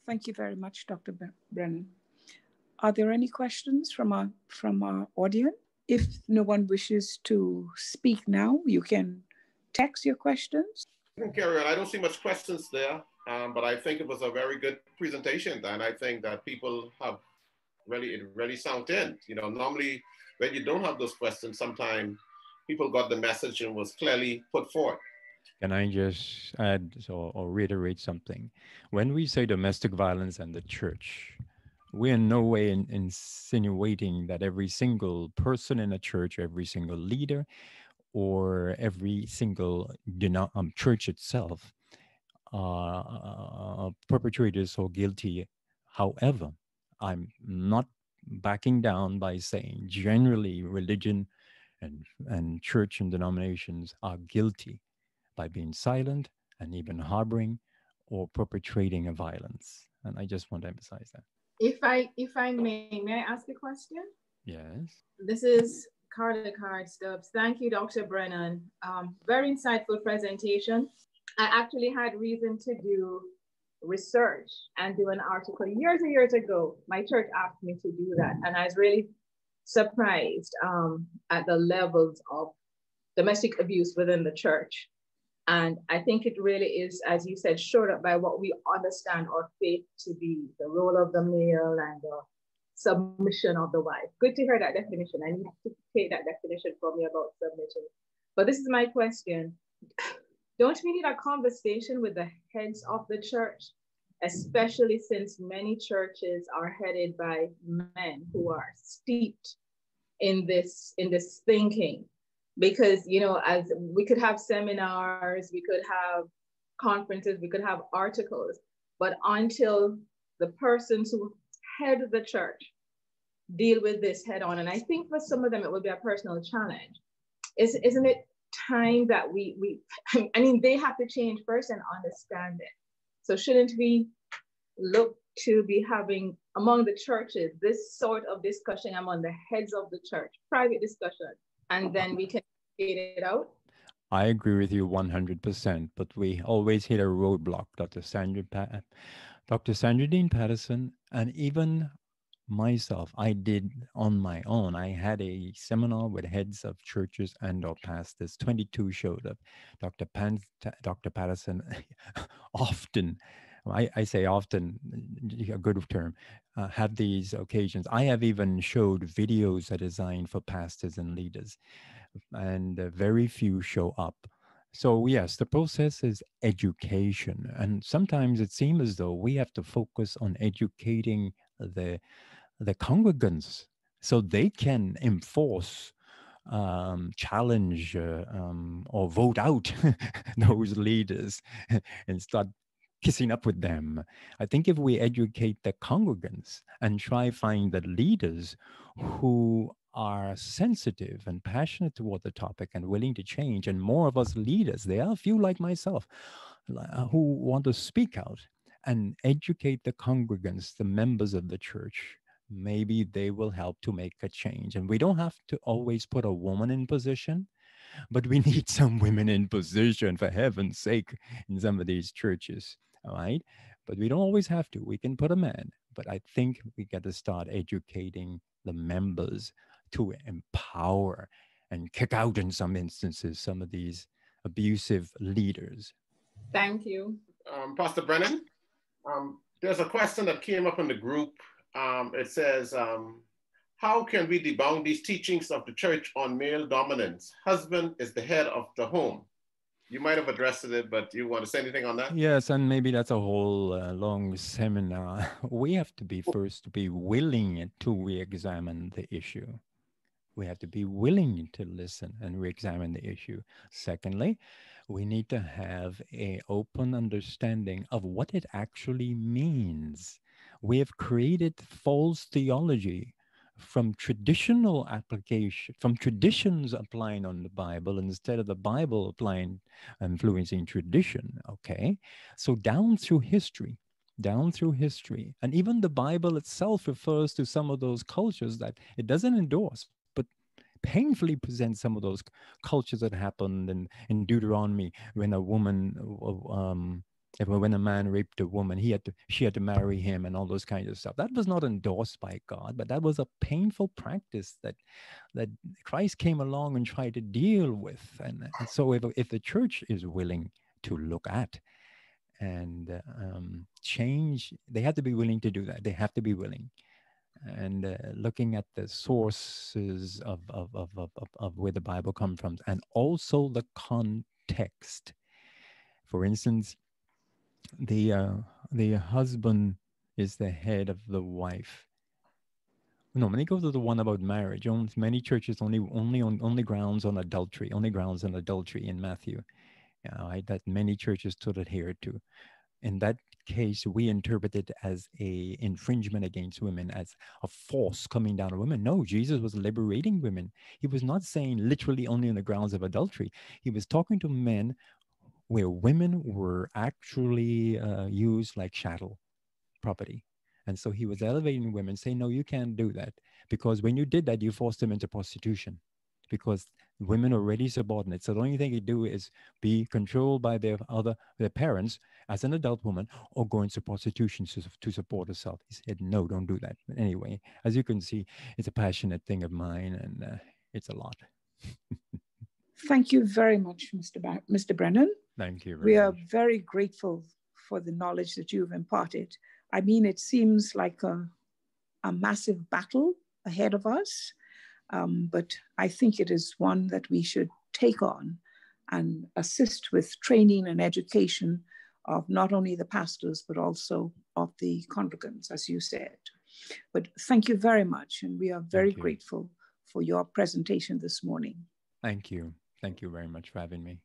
Thank you very much, Dr. Brennan. Are there any questions from our audience? If no one wishes to speak now, you can text your questions. I can carry on. I don't see much questions there, but I think it was a very good presentation, and I think that people have it really sunk in. You know, normally when you don't have those questions, sometimes people got the message and was clearly put forth. Can I just add or reiterate something? When we say domestic violence and the church, we're in no way insinuating that every single person in a church, every single leader, or every single church itself perpetrators or guilty. However, I'm not backing down by saying generally religion and church and denominations are guilty by being silent and even harboring or perpetrating a violence. And I just want to emphasize that. If I may I ask a question? Yes. This is Carter Card Stubbs. Thank you, Dr. Brennan. Very insightful presentation. I actually had reason to do research and do an article years and years ago. My church asked me to do that. And I was really surprised at the levels of domestic abuse within the church. And I think it really is, as you said, shored up by what we understand our faith to be, the role of the male and the submission of the wife. Good to hear that definition. I need to take that definition from you about submission. But this is my question. Don't we need a conversation with the heads of the church, especially since many churches are headed by men who are steeped in this thinking? Because, you know, as we could have seminars, we could have conferences, we could have articles, but until the persons who head the church deal with this head on, and I think for some of them it will be a personal challenge, isn't it time that I mean, they have to change first and understand it. So shouldn't we look to be having among the churches this sort of discussion among the heads of the church, private discussion, and then we can get it out? I agree with you 100%, but we always hit a roadblock, Dr. Sandra Dean Patterson, and even myself, I did on my own. I had a seminar with heads of churches and or pastors. 22 showed up. Dr. Patterson often, I say often, a good term, had these occasions. I have even showed videos that are designed for pastors and leaders, and very few show up. So yes, the process is education. And sometimes it seems as though we have to focus on educating the congregants so they can enforce, challenge, or vote out those leaders and start kissing up with them. I think if we educate the congregants and try find the leaders who are sensitive and passionate toward the topic and willing to change, and more of us leaders, there are a few like myself who want to speak out and educate the congregants, the members of the church, maybe they will help to make a change. And we don't have to always put a woman in position, but we need some women in position, for heaven's sake, in some of these churches, all right? But we don't always have to. We can put a man. But I think we got to start educating the members to empower and kick out, in some instances, some of these abusive leaders. Thank you. Pastor Brennan, there's a question that came up in the group. It says, how can we debunk these teachings of the church on male dominance? Husband is the head of the home. You might have addressed it, but do you want to say anything on that? Yes, and maybe that's a whole long seminar. We have to be first to be willing to re-examine the issue. We have to be willing to listen and re-examine the issue. Secondly, we need to have an open understanding of what it actually means. We have created false theology from traditional application, from traditions applying on the Bible instead of the Bible applying, influencing tradition, okay? So down through history, and even the Bible itself refers to some of those cultures that it doesn't endorse, but painfully presents some of those cultures that happened in Deuteronomy when a woman When a man raped a woman, she had to marry him and all those kinds of stuff. That was not endorsed by God, but that was a painful practice that Christ came along and tried to deal with. And so if the church is willing to look at and change, they have to be willing to do that. They have to be willing. And looking at the sources of where the Bible comes from, and also the context. For instance, the husband is the head of the wife. No, when they go to the one about marriage, many churches only grounds on adultery, in Matthew. That many churches still adhere to. In that case, we interpret it as a infringement against women, as a force coming down on women. No, Jesus was liberating women. He was not saying literally only on the grounds of adultery. He was talking to men where women were actually used like chattel property. And so he was elevating women, saying, no, you can't do that. Because when you did that, you forced them into prostitution. Because women are already subordinate. So the only thing you do is be controlled by their parents as an adult woman, or go into prostitution to support herself. He said, no, don't do that. But anyway, as you can see, it's a passionate thing of mine, and it's a lot. Thank you very much, Mr. Brennan. Thank you very much. We are very grateful for the knowledge that you've imparted. I mean, it seems like a massive battle ahead of us, but I think it is one that we should take on and assist with training and education of not only the pastors, but also of the congregants, as you said. But thank you very much, and we are very grateful for your presentation this morning. Thank you. Thank you very much for having me.